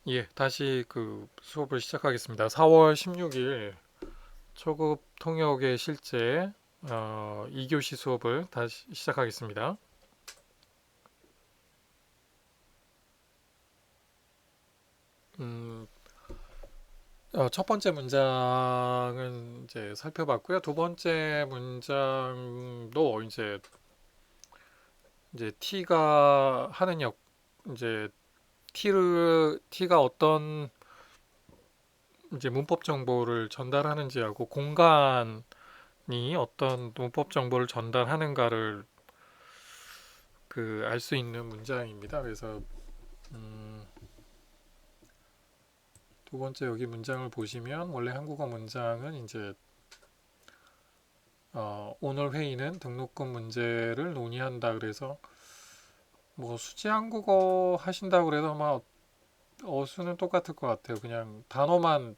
예, 다시 그 수업을 시작하겠습니다. 4월 16일 초급 통역의 실제 2교시 수업을 다시 시작하겠습니다. 음, 첫 번째 문장은 이제 살펴봤고요. 두 번째 문장도 이제 T가 하는 이제 T가 어떤 이제 문법 정보를 전달하는지하고 공간이 어떤 문법 정보를 전달하는가를 그 알 수 있는 문장입니다. 그래서 음, 두 번째 여기 문장을 보시면 원래 한국어 문장은 이제 오늘 회의는 등록금 문제를 논의한다. 그래서 뭐 수지 한국어 하신다고 그래도 아마 어수는 똑같을 것 같아요. 그냥 단어만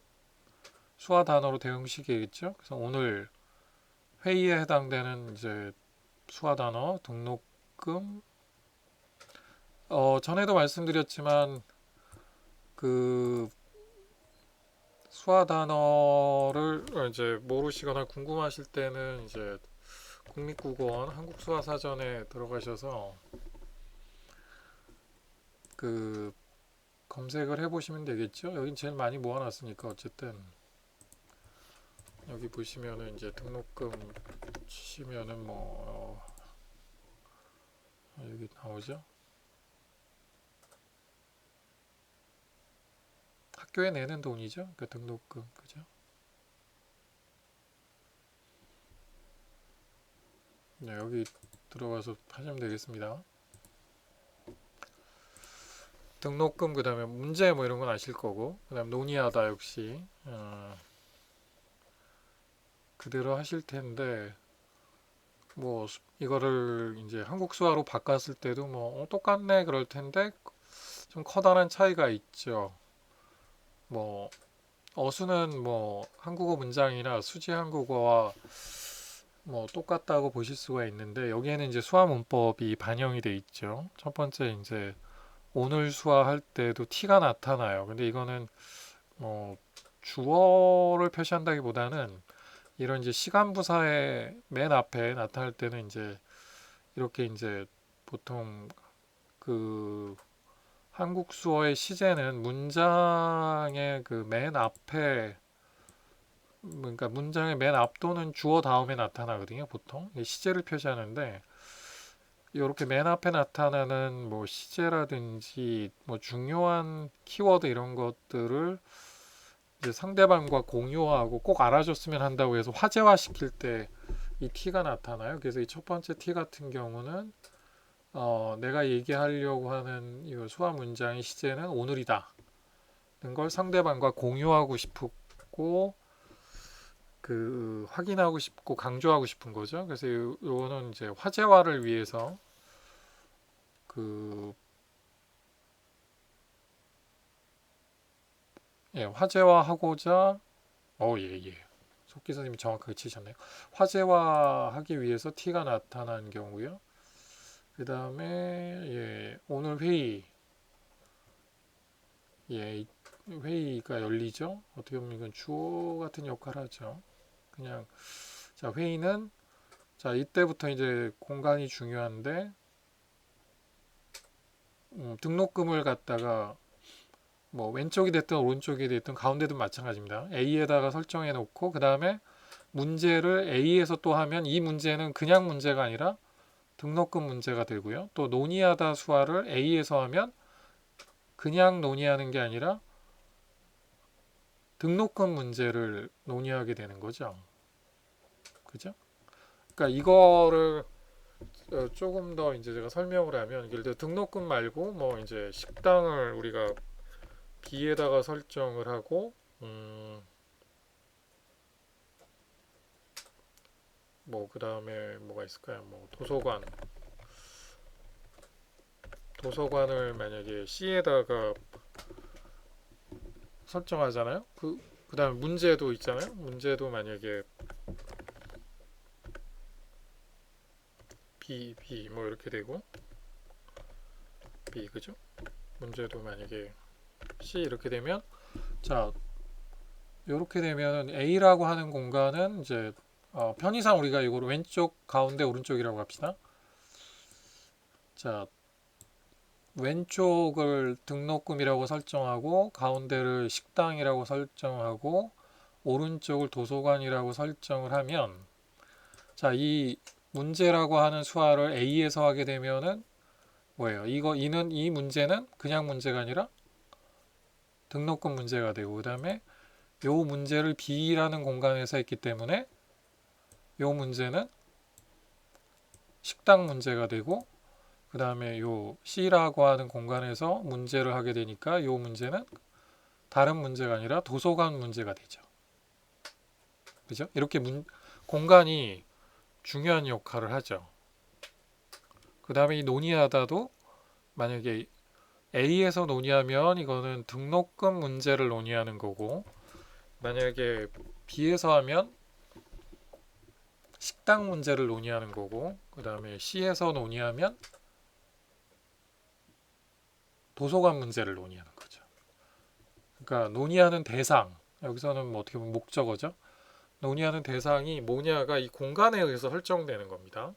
수화 단어로 대응식이겠죠. 그래서 오늘 회의에 해당되는 이제 수화 단어 등록금 전에도 말씀드렸지만 그 수화 단어를 이제 모르시거나 궁금하실 때는 이제 국립국어원 한국수화사전에 들어가셔서 그 검색을 해보시면 되겠죠. 여긴 제일 많이 모아놨으니까 어쨌든 여기 보시면은 이제 등록금 치시면은 뭐 여기 나오죠. 학교에 내는 돈이죠. 그 등록금 그죠? 네, 여기 들어가서 하시면 되겠습니다. 등록금 그다음에 문제 뭐 이런 건 아실 거고 그다음 논의하다 역시 그대로 하실 텐데 뭐 이거를 이제 한국 수화로 바꿨을 때도 뭐 똑같네 그럴 텐데 좀 커다란 차이가 있죠. 뭐 어수는 뭐 한국어 문장이나 수지 한국어와 뭐 똑같다고 보실 수가 있는데 여기에는 이제 수화 문법이 반영이 돼 있죠. 첫 번째 이제 오늘 수화할 때도 T가 나타나요. 근데 이거는 뭐 주어를 표시한다기보다는 이런 이제 시간 부사의 맨 앞에 나타날 때는 이제 이렇게 이제 보통 그 한국 수어의 시제는 문장의 그 맨 앞에 그러니까 문장의 맨 앞 또는 주어 다음에 나타나거든요. 보통 시제를 표시하는데 이렇게 맨 앞에 나타나는 뭐 시제라든지 뭐 중요한 키워드 이런 것들을 이제 상대방과 공유하고 꼭 알아줬으면 한다고 해서 화제화 시킬 때 이 T가 나타나요. 그래서 이 첫 번째 T 같은 경우는 내가 얘기하려고 하는 이 수화 문장의 시제는 오늘이다. 걸 상대방과 공유하고 싶고 그 확인하고 싶고 강조하고 싶은 거죠. 그래서 요거는 이제 화제화를 위해서 그 예, 화제화하고자 예, 예. 속기 선생님이 정확하게 치셨네요. 화제화하기 위해서 T가 나타난 경우요. 그 다음에 예, 오늘 회의 예, 회의가 열리죠. 어떻게 보면 이건 주어 같은 역할을 하죠. 그냥 자 회의는 자 이때부터 이제 공간이 중요한데 등록금을 갖다가 뭐 왼쪽이 됐든 오른쪽이 됐든 가운데도 마찬가지입니다. A에다가 설정해 놓고 그 다음에 문제를 A에서 또 하면 이 문제는 그냥 문제가 아니라 등록금 문제가 되고요. 또 논의하다 수화를 A에서 하면 그냥 논의하는 게 아니라 등록금 문제를 논의하게 되는 거죠. 그죠? 그러니까 이거를 조금 더 이제 제가 설명을 하면 예를 들어 등록금 말고 뭐 이제 식당을 우리가 B에다가 설정을 하고 뭐 그다음에 뭐가 있을까요? 뭐 도서관을 만약에 C에다가 설정하잖아요. 그다음에 문제도 있잖아요. 문제도 만약에 B 뭐 이렇게 되고 B 그죠? 문제도 만약에 C 이렇게 되면 자 이렇게 되면 A라고 하는 공간은 이제 편의상 우리가 이거를 왼쪽, 가운데, 오른쪽이라고 합시다. 자 왼쪽을 등록금이라고 설정하고 가운데를 식당이라고 설정하고 오른쪽을 도서관이라고 설정을 하면 자, 이 문제라고 하는 수화를 A에서 하게 되면은 뭐예요? 이 문제는 그냥 문제가 아니라 등록금 문제가 되고 그다음에 요 문제를 B라는 공간에서 했기 때문에 요 문제는 식당 문제가 되고 그 다음에 요 C라고 하는 공간에서 문제를 하게 되니까 요 문제는 다른 문제가 아니라 도서관 문제가 되죠. 그죠? 이렇게 공간이 중요한 역할을 하죠. 그 다음에 이 논의하다도 만약에 A에서 논의하면 이거는 등록금 문제를 논의하는 거고 만약에 B에서 하면 식당 문제를 논의하는 거고 그 다음에 C에서 논의하면 도서관 문제를 논의하는 거죠. 그러니까 논의하는 대상 여기서는 뭐 어떻게 보면 목적어죠. 논의하는 대상이 뭐냐가 이 공간에 의해서 설정되는 겁니다.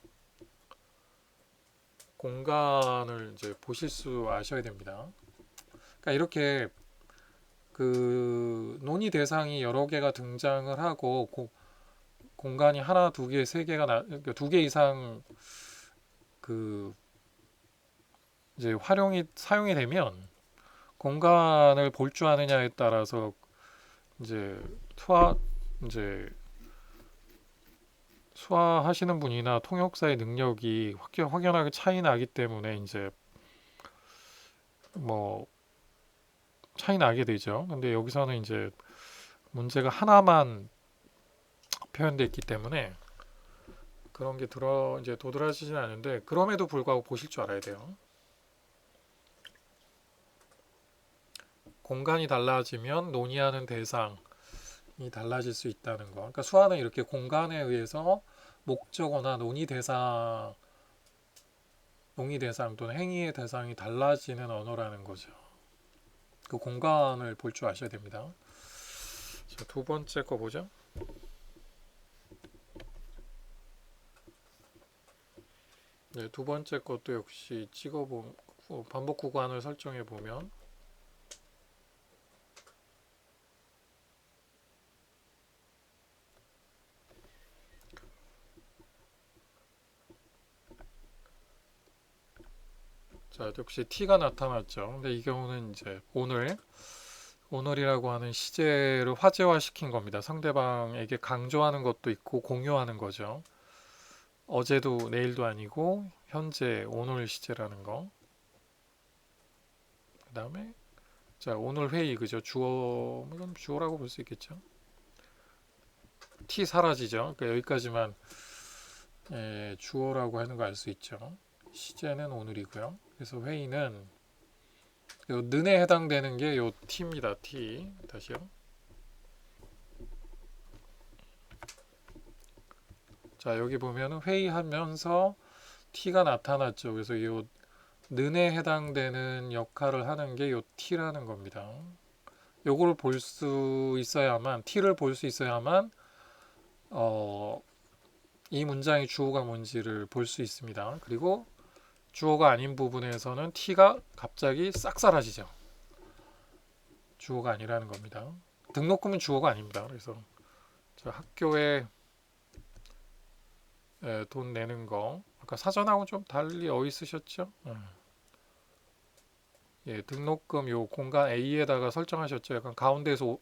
공간을 이제 보실 수 아셔야 됩니다. 그러니까 이렇게 그 논의 대상이 여러 개가 등장을 하고 공간이 하나, 두 개, 세 개가 그러니까 두 개 이상 그 이제 사용이 되면 공간을 볼 줄 아느냐에 따라서 이제 이제 수화하시는 분이나 통역사의 능력이 확연하게 차이 나기 때문에 이제 뭐 차이 나게 되죠. 근데 여기서는 이제 문제가 하나만 표현되어 있기 때문에 그런 게 이제 도드라지진 않은데 그럼에도 불구하고 보실 줄 알아야 돼요. 공간이 달라지면 논의하는 대상이 달라질 수 있다는 거. 그러니까 수화는 이렇게 공간에 의해서 목적어나 논의 대상 또는 행위의 대상이 달라지는 언어라는 거죠. 그 공간을 볼 줄 아셔야 됩니다. 자, 두 번째 거 보죠. 네, 두 번째 것도 역시 반복 구간을 설정해 보면 자, 역시 T가 나타났죠. 근데 이 경우는 이제 오늘이라고 하는 시제를 화제화시킨 겁니다. 상대방에게 강조하는 것도 있고 공유하는 거죠. 어제도 내일도 아니고 현재 오늘 시제라는 거. 그 다음에 자 오늘 회의 그죠? 이건 주어라고 볼 수 있겠죠. T 사라지죠. 그러니까 여기까지만 주어라고 하는 거 알 수 있죠. 시제는 오늘이고요. 그래서 회의는 요 는에 해당되는 게 요 T입니다. T 다시요. 자 여기 보면은 회의하면서 T가 나타났죠. 그래서 요 는에 해당되는 역할을 하는 게 요 T라는 겁니다. 요거를 볼 수 있어야만 T를 볼 수 있어야만 이 문장의 주어가 뭔지를 볼 수 있습니다. 그리고 주어가 아닌 부분에서는 T가 갑자기 싹 사라지죠. 주어가 아니라는 겁니다. 등록금은 주어가 아닙니다. 그래서 학교에 돈 내는 거 아까 사전하고 좀 달리 쓰셨죠? 예, 등록금 요 공간 A에다가 설정하셨죠. 약간 가운데에서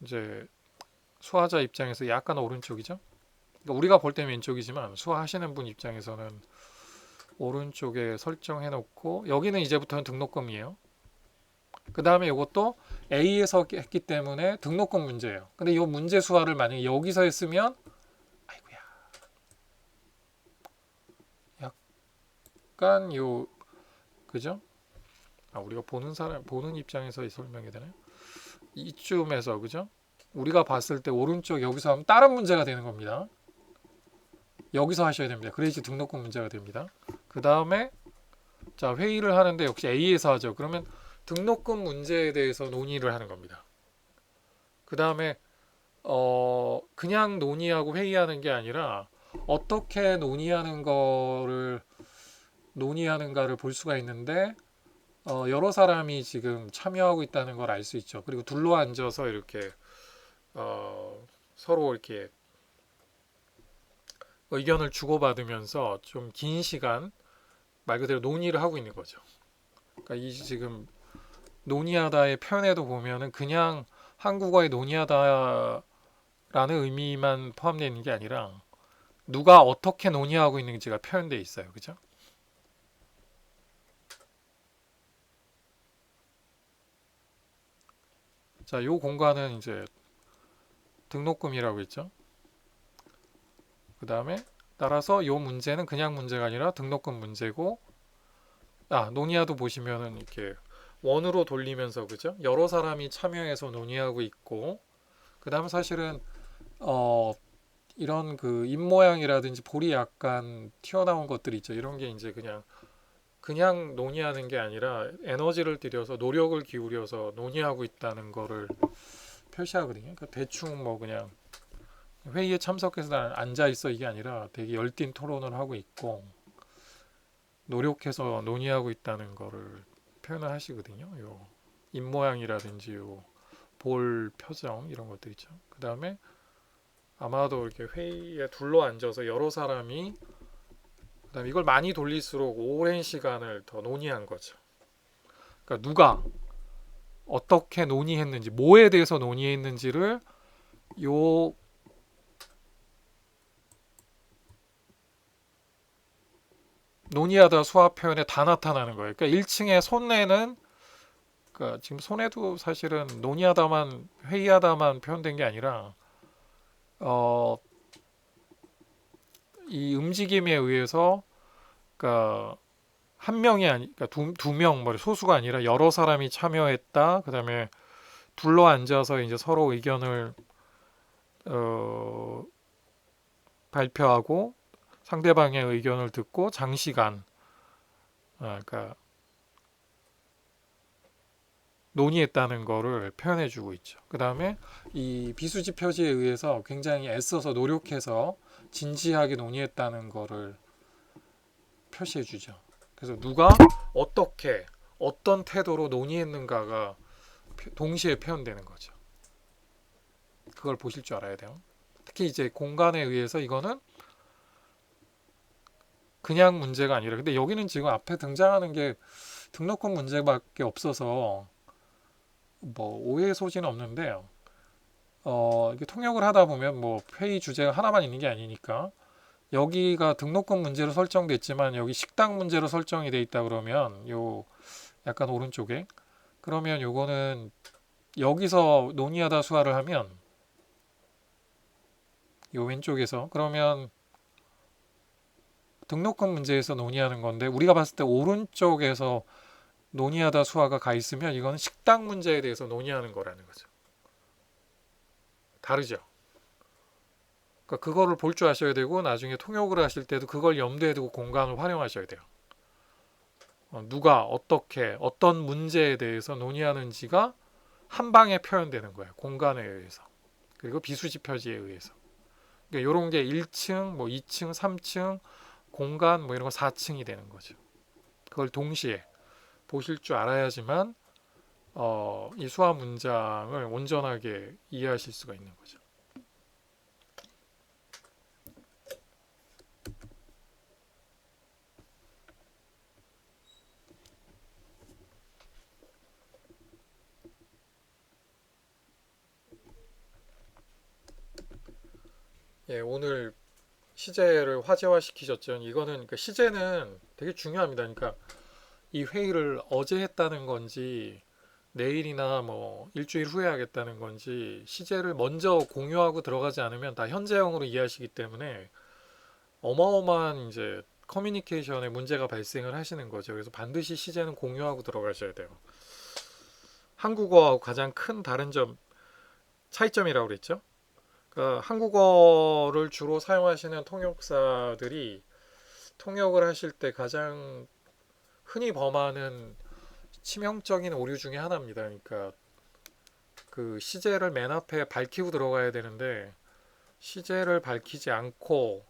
이제 수화자 입장에서 약간 오른쪽이죠. 그러니까 우리가 볼 때는 왼쪽이지만 수화하시는 분 입장에서는 오른쪽에 설정해 놓고 여기는 이제부터는 등록금이에요. 그 다음에 이것도 A에서 했기 때문에 등록금 문제예요. 근데 이 문제 수화를 만약에 여기서 했으면 아이고야 약간 그죠? 우리가 보는 입장에서 설명이 되나요? 이쯤에서 그죠? 우리가 봤을 때 오른쪽 여기서 하면 다른 문제가 되는 겁니다. 여기서 하셔야 됩니다. 그래야지 등록금 문제가 됩니다. 그 다음에 자 회의를 하는데 역시 A에서 하죠. 그러면 등록금 문제에 대해서 논의를 하는 겁니다. 그 다음에 그냥 논의하고 회의하는 게 아니라 어떻게 논의하는가를 볼 수가 있는데 여러 사람이 지금 참여하고 있다는 걸 알 수 있죠. 그리고 둘러 앉아서 이렇게 서로 이렇게 의견을 주고받으면서 좀 긴 시간 말 그대로 논의를 하고 있는 거죠. 그러니까 이 지금 논의하다의 표현에도 보면은 그냥 한국어에 논의하다라는 의미만 포함되어 있는 게 아니라 누가 어떻게 논의하고 있는지가 표현되어 있어요. 그죠? 자, 요 공간은 이제 등록금이라고 했죠. 그 다음에 따라서 요 문제는 그냥 문제가 아니라 등록금 문제고, 논의하도 보시면은 이렇게 원으로 돌리면서, 그죠? 여러 사람이 참여해서 논의하고 있고, 그 다음에 사실은 이런 그 입모양이라든지 볼이 약간 튀어나온 것들이 있죠. 이런 게 이제 그냥 논의하는 게 아니라 에너지를 들여서 노력을 기울여서 논의하고 있다는 거를 표시하거든요. 그러니까 대충 뭐 그냥 회의에 참석해서 앉아 있어 이게 아니라 되게 열띤 토론을 하고 있고 노력해서 논의하고 있다는 거를 표현을 하시거든요. 요 입모양이라든지 요 볼 표정 이런 것들 있죠. 그 다음에 아마도 이렇게 회의에 둘러 앉아서 여러 사람이 그다음에 이걸 많이 돌릴수록 오랜 시간을 더 논의한 거죠. 그러니까 누가 어떻게 논의했는지, 뭐에 대해서 논의했는지를 요 논의하다 수화 표현에 다 나타나는 거예요. 그러니까 1층의 손해는 그러니까 지금 손해도 사실은 논의하다만 회의하다만 표현된 게 아니라 어, 이 움직임에 의해서 그러니까 한 명이 아니 그러니까 두 명, 뭐 소수가 아니라 여러 사람이 참여했다. 그다음에 둘러 앉아서 이제 서로 의견을 어, 발표하고 상대방의 의견을 듣고 장시간 그러니까 논의했다는 거를 표현해주고 있죠. 그 다음에 이 비수지 표지에 의해서 굉장히 애써서 노력해서 진지하게 논의했다는 거를 표시해주죠. 그래서 누가 어떻게 어떤 태도로 논의했는가가 동시에 표현되는 거죠. 그걸 보실 줄 알아야 돼요. 특히 이제 공간에 의해서 이거는 그냥 문제가 아니라 근데 여기는 지금 앞에 등장하는 게 등록금 문제밖에 없어서 뭐 오해 소지는 없는데요. 이게 통역을 하다 보면 뭐 회의 주제가 하나만 있는 게 아니니까 여기가 등록금 문제로 설정됐지만 여기 식당 문제로 설정이 돼 있다 그러면 요 약간 오른쪽에 그러면 요거는 여기서 논의하다 수화를 하면 요 왼쪽에서 그러면 등록금 문제에서 논의하는 건데 우리가 봤을 때 오른쪽에서 논의하다 수화가 가 있으면 이거는 식당 문제에 대해서 논의하는 거라는 거죠. 다르죠. 그러니까 그거를 볼 줄 아셔야 되고 나중에 통역을 하실 때도 그걸 염두에 두고 공간을 활용하셔야 돼요. 누가 어떻게 어떤 문제에 대해서 논의하는지가 한 방에 표현되는 거예요. 공간에 의해서. 그리고 비수지 표지에 의해서. 그러니까 이런 게 1층, 뭐 2층, 3층, 공간 뭐 이런 거 4층이 되는 거죠. 그걸 동시에 보실 줄 알아야지만 이 수화 문장을 온전하게 이해하실 수가 있는 거죠. 예, 오늘 시제를 화제화 시키셨죠. 이거는 그러니까 시제는 되게 중요합니다. 그러니까 이 회의를 어제 했다는 건지 내일이나 뭐 일주일 후에 하겠다는 건지 시제를 먼저 공유하고 들어가지 않으면 다 현재형으로 이해하시기 때문에 어마어마한 이제 커뮤니케이션에 문제가 발생을 하시는 거죠. 그래서 반드시 시제는 공유하고 들어가셔야 돼요. 한국어하고 가장 큰 다른 점 차이점이라고 그랬죠. 그러니까 한국어를 주로 사용하시는 통역사들이 통역을 하실 때 가장 흔히 범하는 치명적인 오류 중에 하나입니다. 그러니까 그 시제를 맨 앞에 밝히고 들어가야 되는데 시제를 밝히지 않고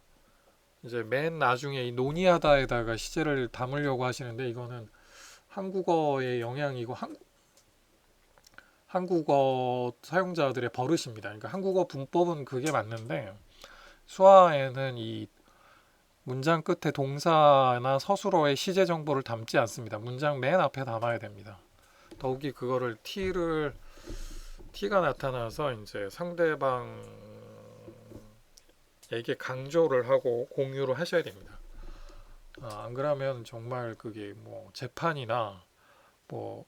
이제 맨 나중에 이 논의하다에다가 시제를 담으려고 하시는데 이거는 한국어의 영향이고 한국어 사용자들의 버릇입니다. 그러니까 한국어 문법은 그게 맞는데 수화에는 이 문장 끝에 동사나 서술어의 시제 정보를 담지 않습니다. 문장 맨 앞에 담아야 됩니다. 더욱이 그거를 T가 나타나서 이제 상대방에게 강조를 하고 공유를 하셔야 됩니다. 안 그러면 정말 그게 뭐 재판이나 뭐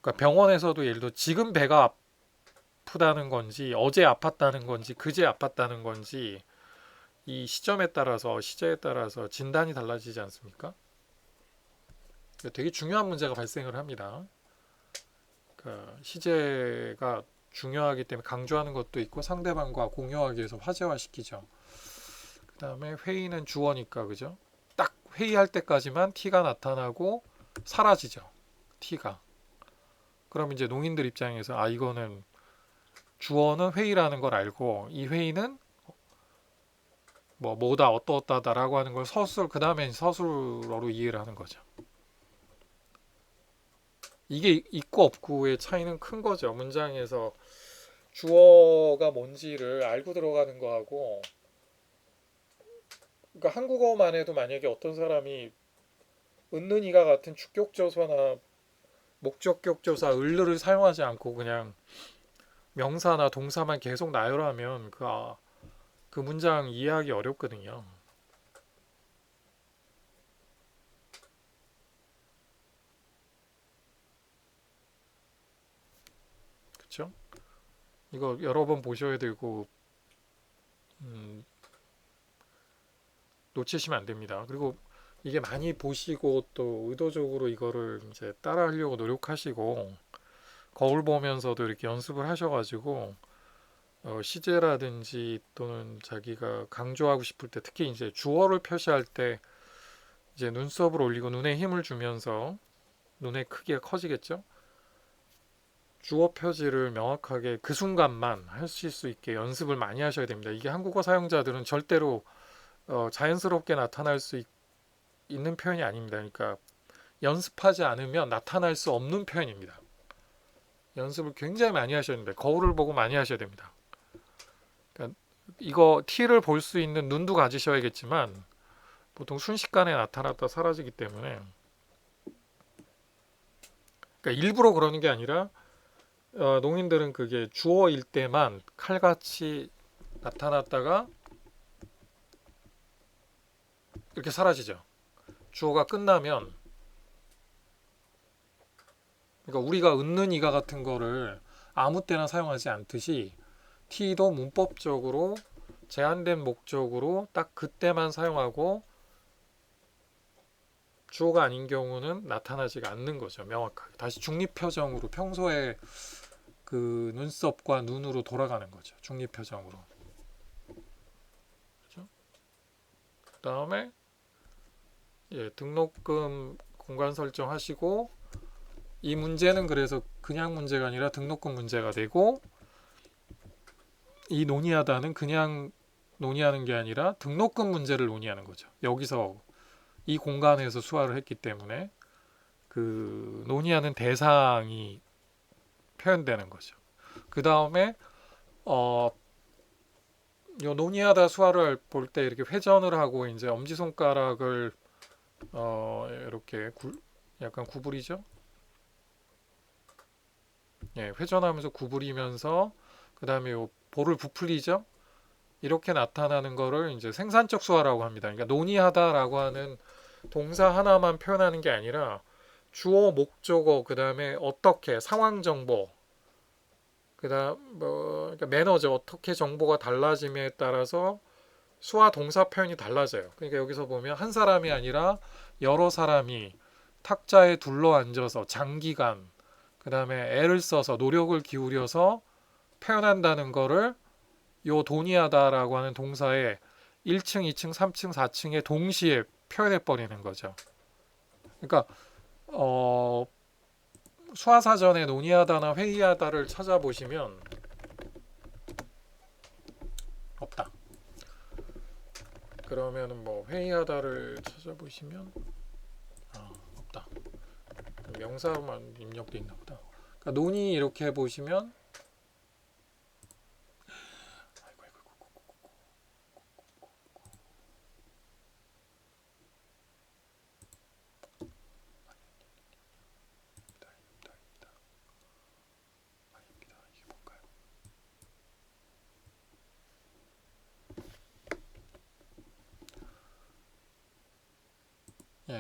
그러니까 병원에서도 예를 들어 지금 배가 아프다는 건지 어제 아팠다는 건지 그제 아팠다는 건지 이 시점에 따라서 시제에 따라서 진단이 달라지지 않습니까? 되게 중요한 문제가 발생을 합니다. 그러니까 시제가 중요하기 때문에 강조하는 것도 있고 상대방과 공유하기 위해서 화제화시키죠. 그 다음에 회의는 주어니까 그죠? 딱 회의할 때까지만 T가 나타나고 사라지죠. T가. 그럼 이제 농인들 입장에서 아 이거는 주어는 회의라는 걸 알고 이 회의는 뭐다 어떠어떠다라고 하는 걸 그 다음에 서술어로 이해를 하는 거죠. 이게 있고 없고의 차이는 큰 거죠. 문장에서 주어가 뭔지를 알고 들어가는 거하고 그러니까 한국어만 해도 만약에 어떤 사람이 은는 이가 같은 주격조사나 목적격조사 을를 사용하지 않고 그냥 명사나 동사만 계속 나열하면 그 문장 이해하기 어렵거든요. 그렇죠? 이거 여러 번 보셔야 되고 놓치시면 안 됩니다. 그리고 이게 많이 보시고 또 의도적으로 이거를 이제 따라하려고 노력하시고 거울 보면서도 이렇게 연습을 하셔가지고 시제라든지 또는 자기가 강조하고 싶을 때 특히 이제 주어를 표시할 때 이제 눈썹을 올리고 눈에 힘을 주면서 눈의 크기가 커지겠죠? 주어 표지를 명확하게 그 순간만 하실 수 있게 연습을 많이 하셔야 됩니다. 이게 한국어 사용자들은 절대로 자연스럽게 나타날 수 있는 표현이 아닙니다. 그러니까 연습하지 않으면 나타날 수 없는 표현입니다. 연습을 굉장히 많이 하셔야 됩니다. 거울을 보고 많이 하셔야 됩니다. 그러니까 이거 T를 볼 수 있는 눈도 가지셔야겠지만 보통 순식간에 나타났다 사라지기 때문에 그러니까 일부러 그러는 게 아니라 농인들은 그게 주어일 때만 칼같이 나타났다가 이렇게 사라지죠. 주어가 끝나면 그러니까 우리가 은는 이가 같은 거를 아무 때나 사용하지 않듯이 T도 문법적으로 제한된 목적으로 딱 그때만 사용하고 주어가 아닌 경우는 나타나지가 않는 거죠. 명확하게. 다시 중립표정으로 평소에 그 눈썹과 눈으로 돌아가는 거죠. 중립표정으로. 그렇죠? 그 다음에 등록금 공간 설정하시고 이 문제는 그래서 그냥 문제가 아니라 등록금 문제가 되고 이 논의하다는 그냥 논의하는 게 아니라 등록금 문제를 논의하는 거죠. 여기서 이 공간에서 수화를 했기 때문에 그 논의하는 대상이 표현되는 거죠. 그 다음에 요 논의하다 수화를 볼 때 이렇게 회전을 하고 이제 엄지손가락을 이렇게 약간 구부리죠. 예, 회전하면서 구부리면서 그 다음에 요 볼을 부풀리죠. 이렇게 나타나는 거를 이제 생산적 수화라고 합니다. 그러니까 논의하다라고 하는 동사 하나만 표현하는 게 아니라 주어, 목적어, 그 다음에 어떻게 상황 정보, 그다음 그러니까 매너죠. 어떻게 정보가 달라짐에 따라서 수와 동사 표현이 달라져요. 그러니까 여기서 보면 한 사람이 아니라 여러 사람이 탁자에 둘러앉아서 장기간 그다음에 애를 써서 노력을 기울여서 표현한다는 거를 요 돈이하다라고 하는 동사에 1층, 2층, 3층, 4층에 동시에 표현해 버리는 거죠. 그러니까 수화사전에 논의하다나 회의하다를 찾아보시면 없다. 그러면은 뭐 회의하다를 찾아보시면 없다. 명사로만 입력돼 있나 보다. 그러니까 논의 이렇게 보시면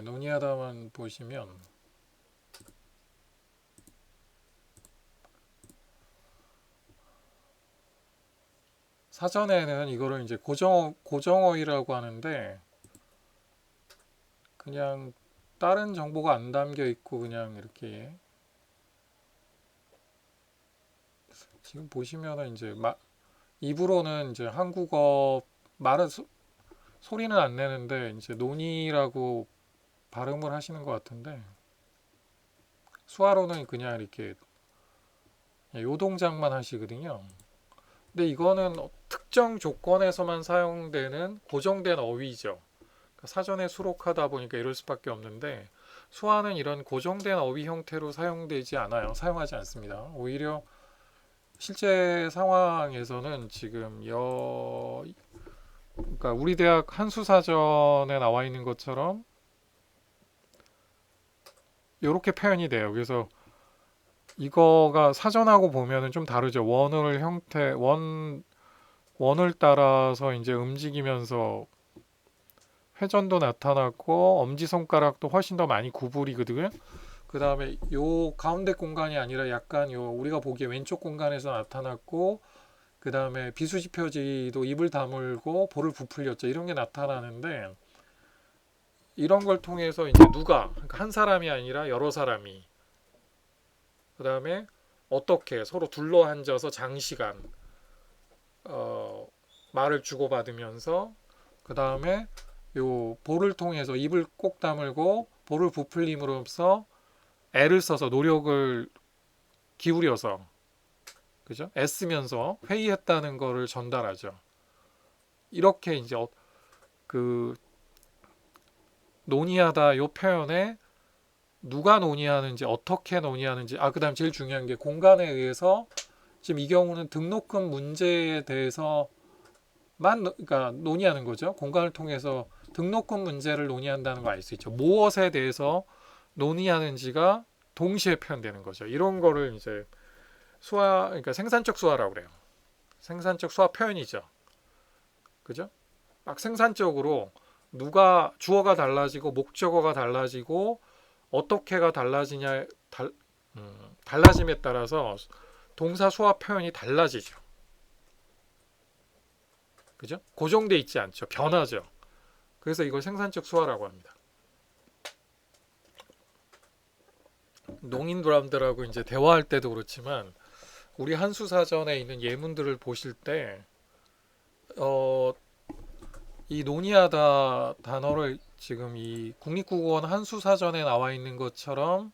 논의하다만 보시면 사전에는 이거를 이제 고정어휘라고 하는데 그냥 다른 정보가 안 담겨 있고 그냥 이렇게 지금 보시면은 이제 입으로는 이제 한국어 말은 소리는 안 내는데 이제 논의라고 발음을 하시는 것 같은데 수화로는 그냥 이렇게 요 동작만 하시거든요. 근데 이거는 특정 조건에서만 사용되는 고정된 어휘죠. 그러니까 사전에 수록하다 보니까 이럴 수밖에 없는데 수화는 이런 고정된 어휘 형태로 사용되지 않아요. 사용하지 않습니다. 오히려 실제 상황에서는 지금 그러니까 우리 대학 한수사전에 나와 있는 것처럼 이렇게 표현이 돼요. 그래서 이거가 사전하고 보면은 좀 다르죠. 원을 따라서 이제 움직이면서 회전도 나타났고 엄지손가락도 훨씬 더 많이 구부리거든요. 그 다음에 요 가운데 공간이 아니라 약간 요 우리가 보기에 왼쪽 공간에서 나타났고 그 다음에 비수지표지도 입을 다물고 볼을 부풀렸죠. 이런 게 나타나는데 이런 걸 통해서 이제 그러니까 한 사람이 아니라 여러 사람이 그 다음에 어떻게 서로 둘러 앉아서 장시간 말을 주고받으면서 그 다음에 요 볼을 통해서 입을 꼭 다물고 볼을 부풀림으로써 애를 써서 노력을 기울여서 그죠? 애쓰면서 회의했다는 거를 전달하죠. 이렇게 이제 그 논의하다 요 표현에 누가 논의하는지 어떻게 논의하는지 그다음 제일 중요한 게 공간에 의해서 지금 이 경우는 등록금 문제에 대해서만 그러니까 논의하는 거죠. 공간을 통해서 등록금 문제를 논의한다는 거 알 수 있죠. 무엇에 대해서 논의하는지가 동시에 표현되는 거죠. 이런 거를 이제 그러니까 생산적 수화라고 그래요. 생산적 수화 표현이죠. 그죠? 막 생산적으로 누가 주어가 달라지고 목적어가 달라지고 어떻게가 달라짐에 따라서 동사 수화 표현이 달라지죠. 그죠? 고정돼 있지 않죠. 변하죠. 그래서 이걸 생산적 수화라고 합니다. 농인분들하고 이제 대화할 때도 그렇지만 우리 한수사전에 있는 예문들을 보실 때 이 논의하다 단어를 지금 이 국립국어원 한수사전에 나와 있는 것처럼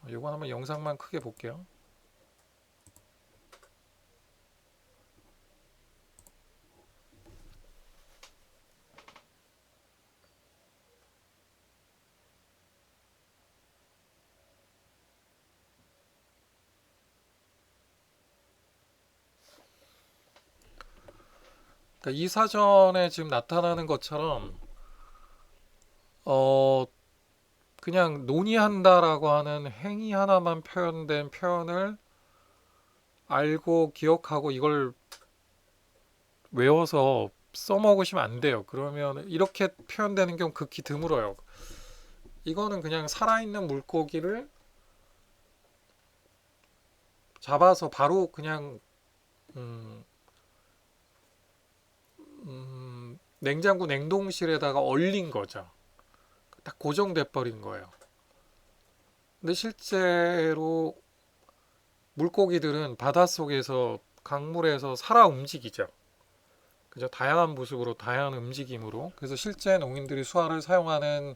이건 한번 영상만 크게 볼게요. 그러니까 이 사전에 지금 나타나는 것처럼 그냥 논의한다라고 하는 행위 하나만 표현된 표현을 알고 기억하고 이걸 외워서 써먹으시면 안 돼요. 그러면 이렇게 표현되는 경우 극히 드물어요. 이거는 그냥 살아있는 물고기를 잡아서 바로 그냥 냉장고 냉동실에다가 얼린 거죠. 딱 고정돼 버린 거예요. 근데 실제로 물고기들은 바닷속에서 강물에서 살아 움직이죠. 그죠? 다양한 모습으로 다양한 움직임으로. 그래서 실제 농인들이 수화를 사용하는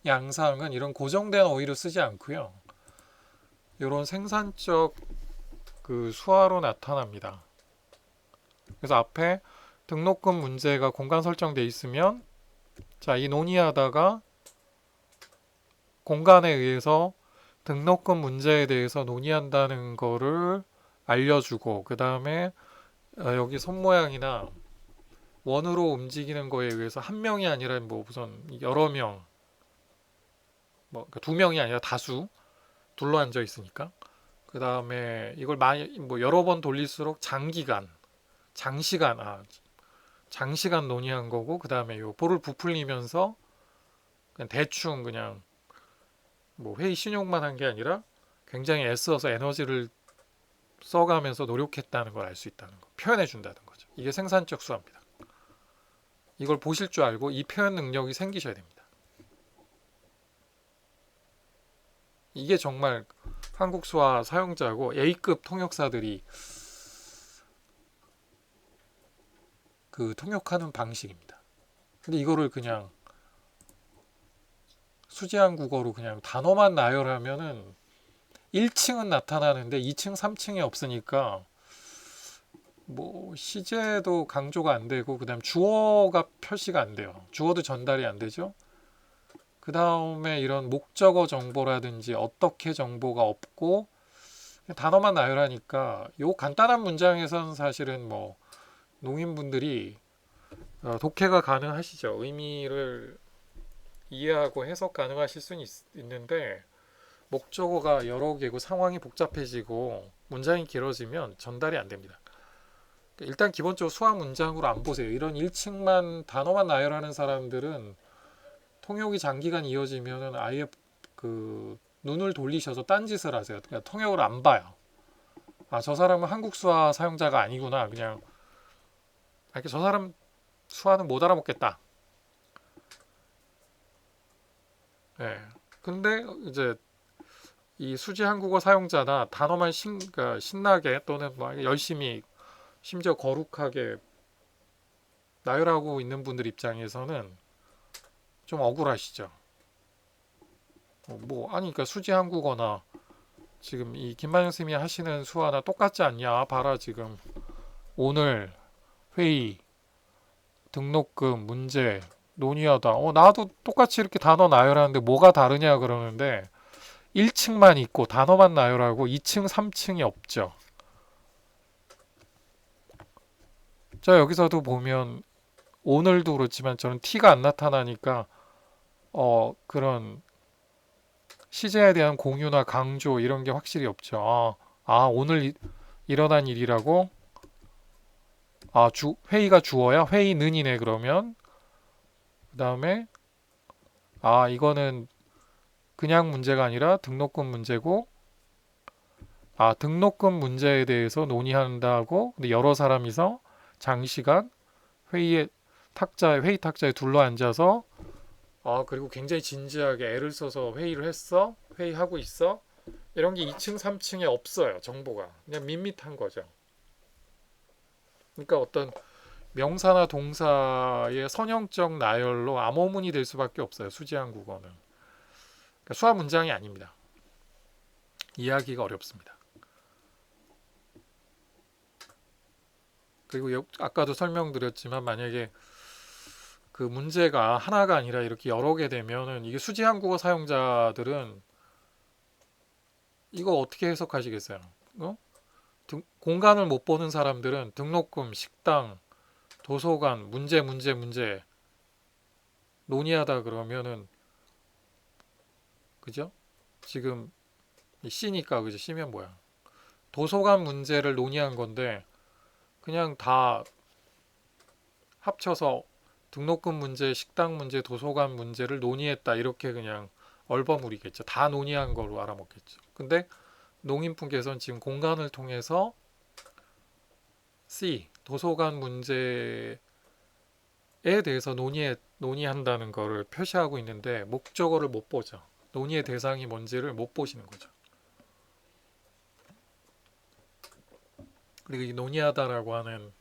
양상은 이런 고정된 어휘를 쓰지 않고요. 이런 생산적 그 수화로 나타납니다. 그래서 앞에 등록금 문제가 공간 설정돼 있으면 자, 이 논의하다가 공간에 의해서 등록금 문제에 대해서 논의한다는 거를 알려주고 그 다음에 여기 손 모양이나 원으로 움직이는 거에 의해서 한 명이 아니라 뭐 우선 여러 명, 뭐 두 명이 아니라 다수 둘러 앉아 있으니까 그 다음에 이걸 많이 뭐 여러 번 돌릴수록 장시간 논의한 거고 그 다음에 요 볼을 부풀리면서 그냥 대충 그냥 뭐 회의 신용만 한 게 아니라 굉장히 애써서 에너지를 써가면서 노력했다는 걸 알 수 있다는 거, 표현해 준다는 거죠. 이게 생산적 수화입니다. 이걸 보실 줄 알고 이 표현 능력이 생기셔야 됩니다. 이게 정말 한국 수화 사용자고 A급 통역사들이 그 통역하는 방식입니다. 근데 이거를 그냥 수지한 국어로 그냥 단어만 나열하면은 1층은 나타나는데 2층, 3층이 없으니까 뭐 시제도 강조가 안 되고 그다음 주어가 표시가 안 돼요. 주어도 전달이 안 되죠. 그 다음에 이런 목적어 정보라든지 어떻게 정보가 없고 단어만 나열하니까 요 간단한 문장에서는 사실은 뭐 농인분들이 독해가 가능하시죠. 의미를 이해하고 해석 가능하실 수는 있는데 목적어가 여러 개고 상황이 복잡해지고 문장이 길어지면 전달이 안 됩니다. 일단 기본적으로 수화 문장으로 안 보세요. 이런 1층만 단어만 나열하는 사람들은 통역이 장기간 이어지면은 아예 그 눈을 돌리셔서 딴짓을 하세요. 그러니까 통역을 안 봐요. 아, 저 사람은 한국 수화 사용자가 아니구나. 그냥 이렇게 저 사람 수화는 못 알아먹겠다. 예. 근데 이제 이 수지 한국어 사용자나 단어만 그러니까 신나게 또는 뭐 열심히 심지어 거룩하게 나열하고 있는 분들 입장에서는 좀 억울하시죠. 아니 그러니까 수지 한국어나 지금 이 김만영 쌤이 하시는 수화나 똑같지 않냐? 봐라 지금 오늘 회의 등록금 문제 논의하다. 나도 똑같이 이렇게 단어 나열하는데 뭐가 다르냐 그러는데 1층만 있고 단어만 나열하고 2층, 3층이 없죠. 자, 여기서도 보면 오늘도 그렇지만 저는 T가 안 나타나니까 그런 시제에 대한 공유나 강조 이런 게 확실히 없죠. 오늘 일어난 일이라고? 회의가 주어야? 회의는이네 그러면. 그다음에 이거는 그냥 문제가 아니라 등록금 문제고 등록금 문제에 대해서 논의한다고 근데 여러 사람이서 장시간 회의 탁자에 둘러 앉아서 그리고 굉장히 진지하게 애를 써서 회의를 했어. 회의하고 있어. 이런 게 2층, 3층에 없어요. 정보가. 그냥 밋밋한 거죠. 그러니까 어떤 명사나 동사의 선형적 나열로 암호문이 될 수밖에 없어요. 수지한 국어는. 그러니까 수화 문장이 아닙니다. 이해하기가 어렵습니다. 그리고 아까도 설명드렸지만 만약에 그 문제가 하나가 아니라 이렇게 여러 개 되면은 이게 수지 한국어 사용자들은 이거 어떻게 해석하시겠어요? 공간을 못 보는 사람들은 등록금, 식당, 도서관, 문제 논의하다 그러면은 그죠? 지금 C니까 그죠? C면 뭐야? 도서관 문제를 논의한 건데 그냥 다 합쳐서 등록금 문제, 식당 문제, 도서관 문제를 논의했다 이렇게 그냥 얼버무리겠죠. 다 논의한 걸로 알아먹겠죠. 근데 농인분께서는 지금 공간을 통해서 C, 도서관 문제에 대해서 논의한다는 것을 표시하고 있는데 목적어를 못 보죠. 논의의 대상이 뭔지를 못 보시는 거죠. 그리고 이 논의하다라고 하는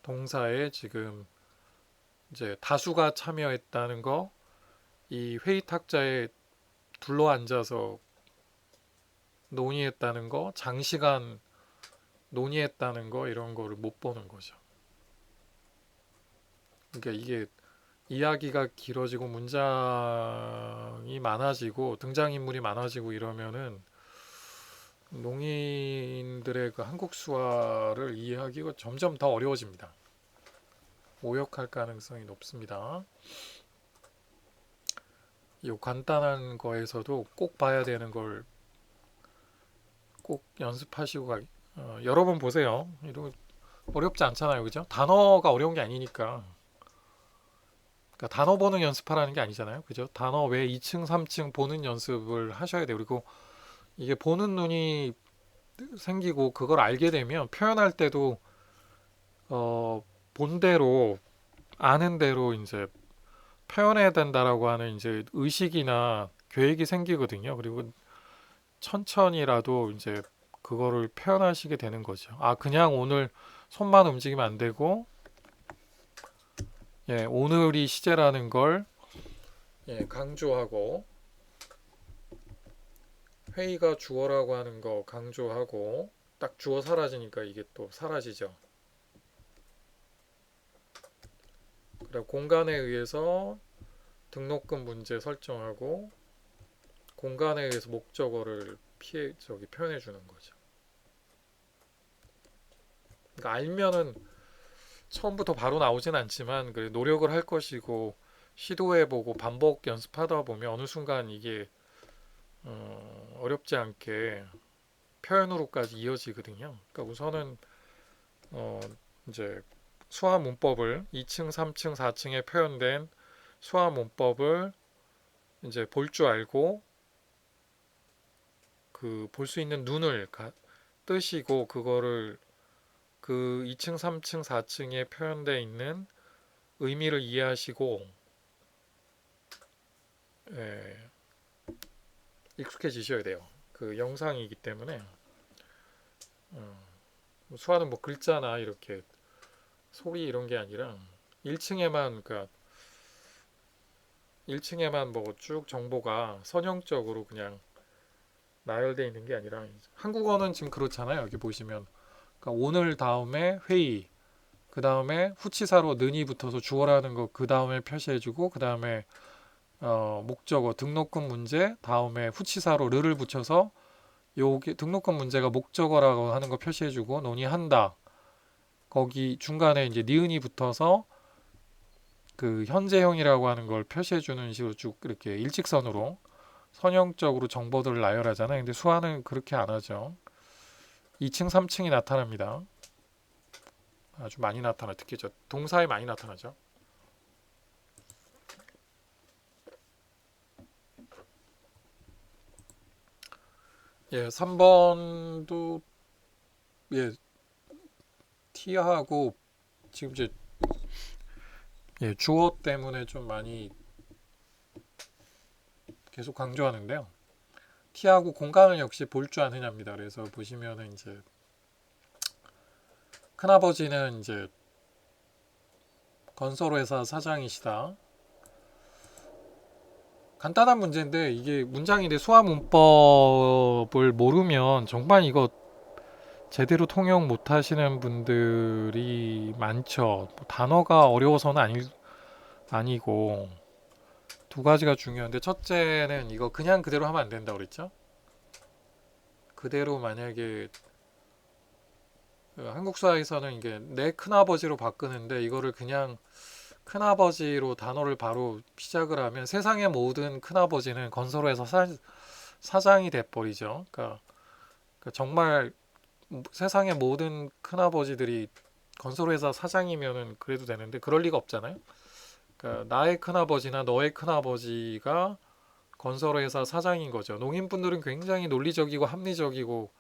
동사에 지금 이제 다수가 참여했다는 거, 이 회의 탁자에 둘러 앉아서 논의했다는 거, 장시간 논의했다는 거 이런 거를 못 보는 거죠. 그러니까 이게 이야기가 길어지고 문장이 많아지고 등장인물이 많아지고 이러면은 농인들의 그 한국 수화를 이해하기가 점점 더 어려워집니다. 오역할 가능성이 높습니다. 이 간단한 거에서도 꼭 봐야 되는 걸 꼭 연습하시고 여러 번 보세요. 이런 어렵지 않잖아요, 그죠? 단어가 어려운 게 아니니까. 그러니까 단어 보는 연습하라는 게 아니잖아요, 그죠? 단어 외 2층, 3층 보는 연습을 하셔야 돼요. 그리고 이게 보는 눈이 생기고 그걸 알게 되면 표현할 때도 본대로 아는 대로 이제 표현해야 된다라고 하는 이제 의식이나 계획이 생기거든요. 그리고 천천히라도 이제 그거를 표현하시게 되는 거죠. 아, 그냥 오늘 손만 움직이면 안 되고, 예, 오늘이 시제라는 걸 예, 강조하고, 회의가 주어라고 하는 거 강조하고, 딱 주어 사라지니까 이게 또 사라지죠. 그리고 공간에 의해서 등록금 문제 설정하고, 공간에 의해서 목적어를 표현해 주는 거죠. 그러니까 알면은 처음부터 바로 나오진 않지만 노력을 할 것이고 시도해보고 반복 연습하다 보면 어느 순간 이게 어렵지 않게 표현으로까지 이어지거든요. 그러니까 우선은 어 이제 수화 문법을 2층, 3층, 4층에 표현된 수화 문법을 이제 볼 줄 알고 그 볼 수 있는 눈을 뜨시고 그거를 그 2층, 3층, 4층에 표현되어 있는 의미를 이해하시고 예, 익숙해지셔야 돼요. 그 영상이기 때문에 수화는 뭐 글자나 이렇게 소리 이런 게 아니라 1층에만 그러니까 1층에만 뭐 쭉 정보가 선형적으로 그냥 나열되어 있는 게 아니라 한국어는 지금 그렇잖아요. 여기 보시면 그러니까 오늘 다음에 회의 그 다음에 후치사로 는이 붙어서 주어라는 거 그 다음에 표시해주고 그 다음에 목적어 등록금 문제 다음에 후치사로 르를 붙여서 요게 등록금 문제가 목적어라고 하는 거 표시해주고 논의한다. 거기 중간에 이제 니은이 붙어서 그 현재형이라고 하는 걸 표시해주는 식으로 쭉 이렇게 일직선으로 선형적으로 정보들을 나열하잖아요. 근데 수화는 그렇게 안 하죠. 2층, 3층이 나타납니다. 아주 많이 나타나. 특히 저 동사에 많이 나타나죠. 예, 3번도 예, T하고 지금 이제 예, 주어 때문에 좀 많이 계속 강조하는데요. T하고 공간을 역시 볼 줄 아느냐입니다. 그래서 보시면은 이제 큰아버지는 이제 건설회사 사장이시다. 간단한 문제인데 이게 문장인데 수화 문법을 모르면 정말 이거 제대로 통용 못 하시는 분들이 많죠. 뭐 단어가 어려워서는 아니고 두 가지가 중요한데 첫째는 이거 그냥 그대로 하면 안 된다고 그랬죠. 그대로 만약에 한국 사회에서는 이게 내 큰아버지로 바꾸는데 이거를 그냥 큰아버지로 단어를 바로 시작을 하면 세상의 모든 큰아버지는 건설회사 사장이 돼버리죠. 그러니까 정말 세상의 모든 큰아버지들이 건설회사 사장이면은 그래도 되는데 그럴 리가 없잖아요. 그러니까 나의 큰아버지나 너의 큰아버지가 건설회사 사장인 거죠. 농인분들은 굉장히 논리적이고 합리적이고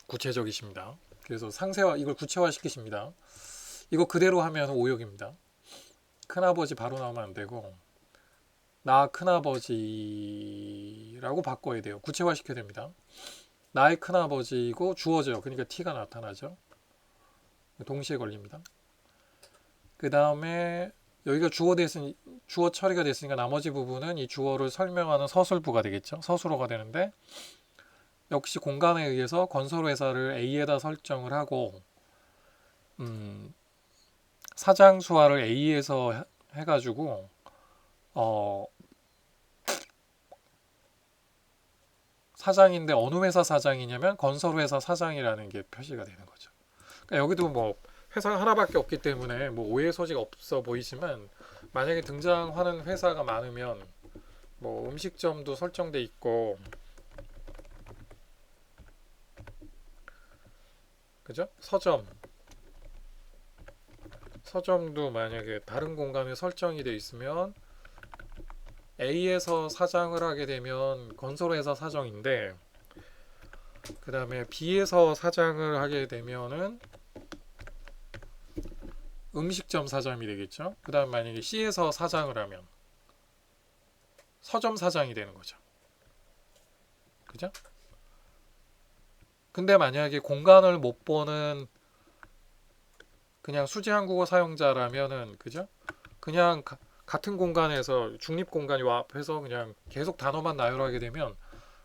구체적이십니다. 그래서 상세화 이걸 구체화 시키십니다. 이거 그대로 하면 오역입니다. 큰아버지 바로 나오면 안 되고 나 큰아버지라고 바꿔야 돼요. 구체화 시켜야 됩니다. 나의 큰아버지고 주어져요. 그러니까 T가 나타나죠. 동시에 걸립니다. 그 다음에 여기가 주어 대신 주어 처리가 됐으니까 나머지 부분은 이 주어를 설명하는 서술부가 되겠죠. 서술어가 되는데 역시 공간에 의해서 건설회사를 A에다 설정을 하고 사장 수화를 A에서 해가지고 사장인데 어느 회사 사장이냐면 건설회사 사장이라는 게 표시가 되는 거죠. 그러니까 여기도 뭐 회사가 하나밖에 없기 때문에 뭐 오해 소지가 없어 보이지만 만약에 등장하는 회사가 많으면 뭐 음식점도 설정돼 있고 그죠? 서점도 만약에 다른 공간에 설정이 돼 있으면 A에서 사장을 하게 되면 건설회사 사정인데 그 다음에 B에서 사장을 하게 되면은 음식점 사장이 되겠죠. 그 다음 만약에 C에서 사장을 하면 서점 사장이 되는 거죠. 그죠? 근데 만약에 공간을 못 보는 그냥 수지 한국어 사용자라면은 그죠? 그냥 같은 공간에서 중립 공간 요 앞에서 그냥 계속 단어만 나열하게 되면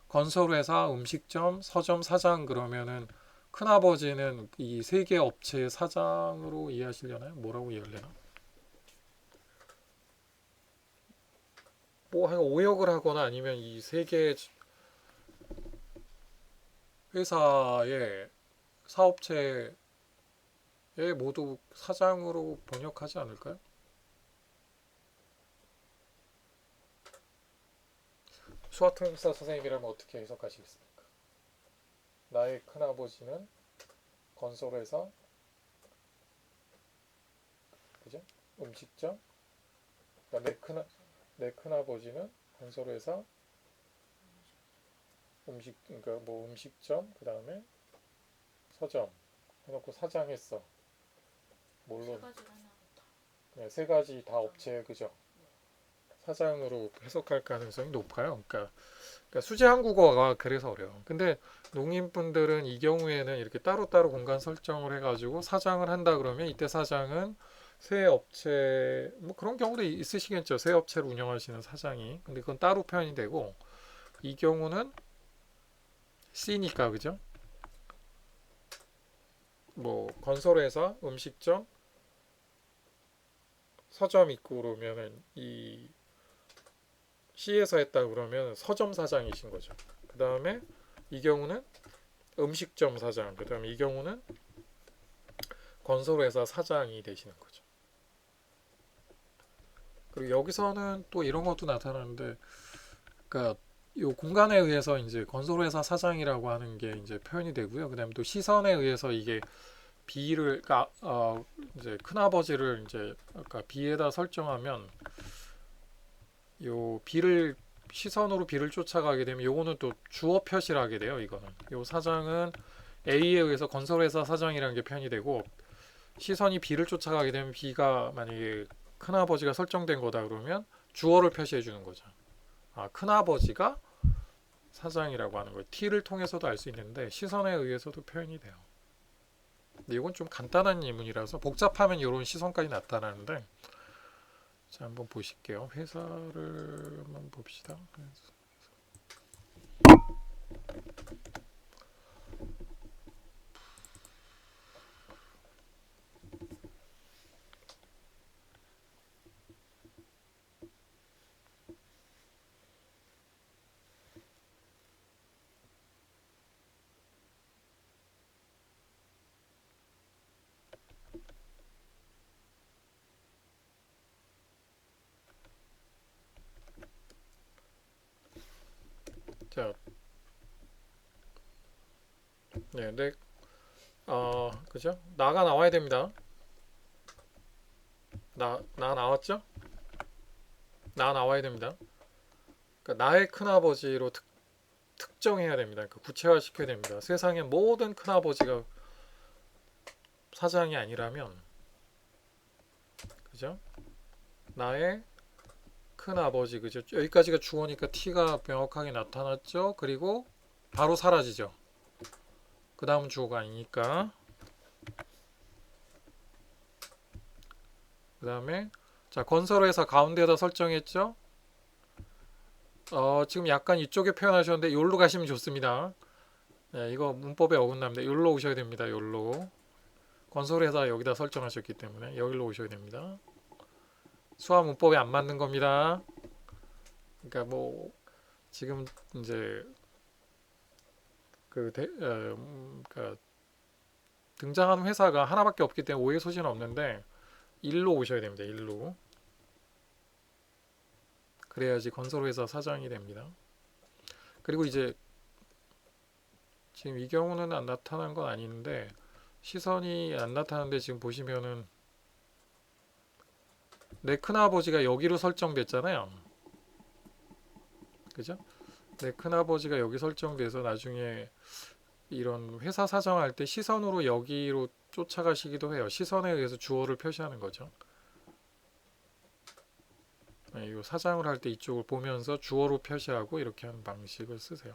건설회사, 음식점, 서점 사장 그러면은 큰아버지는 이 세 개 업체의 사장으로 이해하시려나요? 뭐라고 이해하려나? 뭐 한 오역을 하거나 아니면 이 세 개 회사의 사업체에 모두 사장으로 번역하지 않을까요? 수화통역사 선생님이라면 어떻게 해석하시겠습니까? 나의 큰아버지는 건설회사, 그죠? 음식점, 그러니까 내 큰아버지는 건설회사, 그러니까 뭐 음식점, 그 다음에 서점 해놓고 사장했어. 물론 그냥 세 가지 다 업체 그죠? 사장으로 해석할 가능성이 높아요. 그러니까 수제 한국어가 그래서 어려워. 근데 농인분들은 이 경우에는 이렇게 따로따로 공간 설정을 해가지고 사장을 한다 그러면 이때 사장은 새 업체 뭐 그런 경우도 있으시겠죠. 새 업체를 운영하시는 사장이. 근데 그건 따로 표현이 되고 이 경우는 C니까 그죠? 뭐 건설회사, 음식점, 서점 있고 그러면은 이 C에서 했다 그러면 서점 사장이신 거죠. 그 다음에 이 경우는 음식점 사장, 그 다음에 이 경우는 건설회사 사장이 되시는 거죠. 그리고 여기서는 또 이런 것도 나타나는데, 그러니까 이 공간에 의해서 이제 건설회사 사장이라고 하는 게 이제 표현이 되고요. 그다음에 또 시선에 의해서 이게 B를, 그러니까 이제 큰아버지를 이제 아까 B에다 설정하면 요 B를 시선으로 B를 쫓아가게 되면 요거는 또 주어 표시를 하게 돼요. 이거는 요 사장은 A에 의해서 건설회사 사장이라는 게 표현이 되고 시선이 B를 쫓아가게 되면 B가 만약에 큰아버지가 설정된 거다 그러면 주어를 표시해 주는 거죠. 아, 큰아버지가 사장이라고 하는 거예요. T를 통해서도 알 수 있는데 시선에 의해서도 표현이 돼요. 근데 이건 좀 간단한 예문이라서 복잡하면 이런 시선까지 나타나는데 자 한번 보실게요. 회사를 한번 봅시다. 자, 네, 그죠? 나가 나와야 됩니다. 나 나왔죠? 나 나와야 됩니다. 그러니까 나의 큰아버지로 특정해야 됩니다. 그러니까 구체화 시켜야 됩니다. 세상의 모든 큰아버지가 사장이 아니라면, 그죠? 나의 큰아버지, 그죠? 여기까지가 주어니까 T가 명확하게 나타났죠? 그리고 바로 사라지죠. 그 다음 주어가 아니니까. 그 다음에 자, 건설회사 가운데에다 설정했죠. 지금 약간 이쪽에 표현하셨는데 여기로 가시면 좋습니다. 네, 이거 문법에 어긋납니다. 여기로 오셔야 됩니다. 여기로. 건설회사 여기다 설정하셨기 때문에 여기로 오셔야 됩니다. 수학 문법에 안 맞는 겁니다. 그러니까 뭐 지금 이제 그러니까 등장하는 회사가 하나밖에 없기 때문에 오해 소지는 없는데 일로 오셔야 됩니다. 일로. 그래야지 건설회사 사장이 됩니다. 그리고 이제 지금 이 경우는 안 나타난 건 아닌데 시선이 안 나타나는데 지금 보시면은 내 큰아버지가 여기로 설정됐잖아요. 그죠? 내 큰아버지가 여기 설정돼서 나중에 이런 회사 사정할 때 시선으로 여기로 쫓아가시기도 해요. 시선에 의해서 주어를 표시하는 거죠. 네, 이 사장을 할 때 이쪽을 보면서 주어로 표시하고 이렇게 하는 방식을 쓰세요.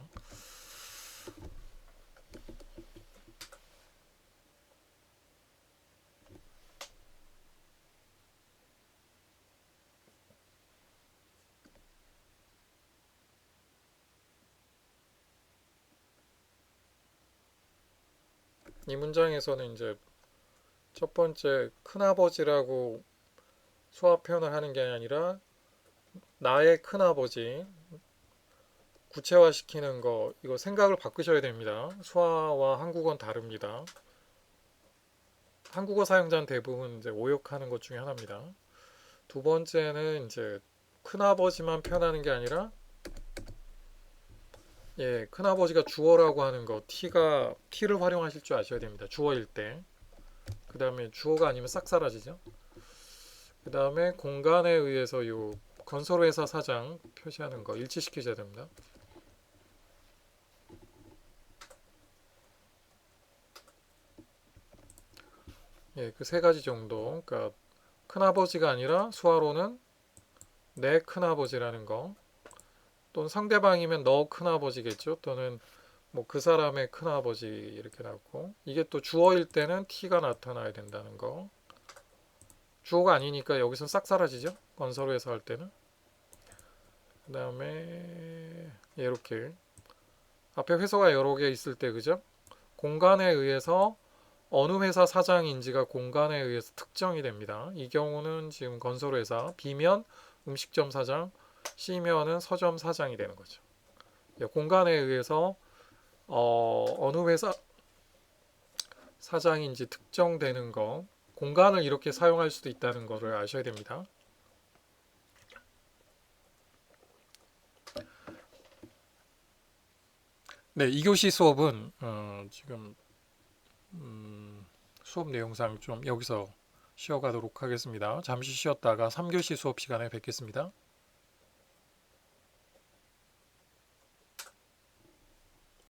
이 문장에서는 이제 첫 번째 큰아버지라고 수화 표현을 하는 게 아니라 나의 큰아버지 구체화시키는 거 이거 생각을 바꾸셔야 됩니다. 수화와 한국어는 다릅니다. 한국어 사용자는 대부분 이제 오역하는 것 중에 하나입니다. 두 번째는 이제 큰아버지만 표현하는 게 아니라 큰아버지가 주어라고 하는 거 T를 활용하실 줄 아셔야 됩니다. 주어일 때. 그 다음에 주어가 아니면 싹 사라지죠. 그 다음에 공간에 의해서 요 건설회사 사장 표시하는 거 일치시키셔야 됩니다. 그 세 가지 정도. 그러니까 큰아버지가 아니라 수화로는 내 큰아버지라는 거. 또는 상대방이면 너 큰아버지겠죠. 또는 뭐 그 사람의 큰아버지 이렇게 나오고 이게 또 주어일 때는 T가 나타나야 된다는 거. 주어가 아니니까 여기서 싹 사라지죠. 건설회사 할 때는. 그 다음에 이렇게 앞에 회사가 여러 개 있을 때 그죠? 공간에 의해서 어느 회사 사장인지가 공간에 의해서 특정이 됩니다. 이 경우는 지금 건설회사, B면 음식점 사장, C면은 서점 사장이 되는 거죠. 공간에 의해서 어느 회사 사장인지 특정되는 거, 공간을 이렇게 사용할 수도 있다는 것을 아셔야 됩니다. 네, 2교시 수업은 지금 수업 내용상 좀 여기서 쉬어가도록 하겠습니다. 잠시 쉬었다가 3교시 수업 시간에 뵙겠습니다.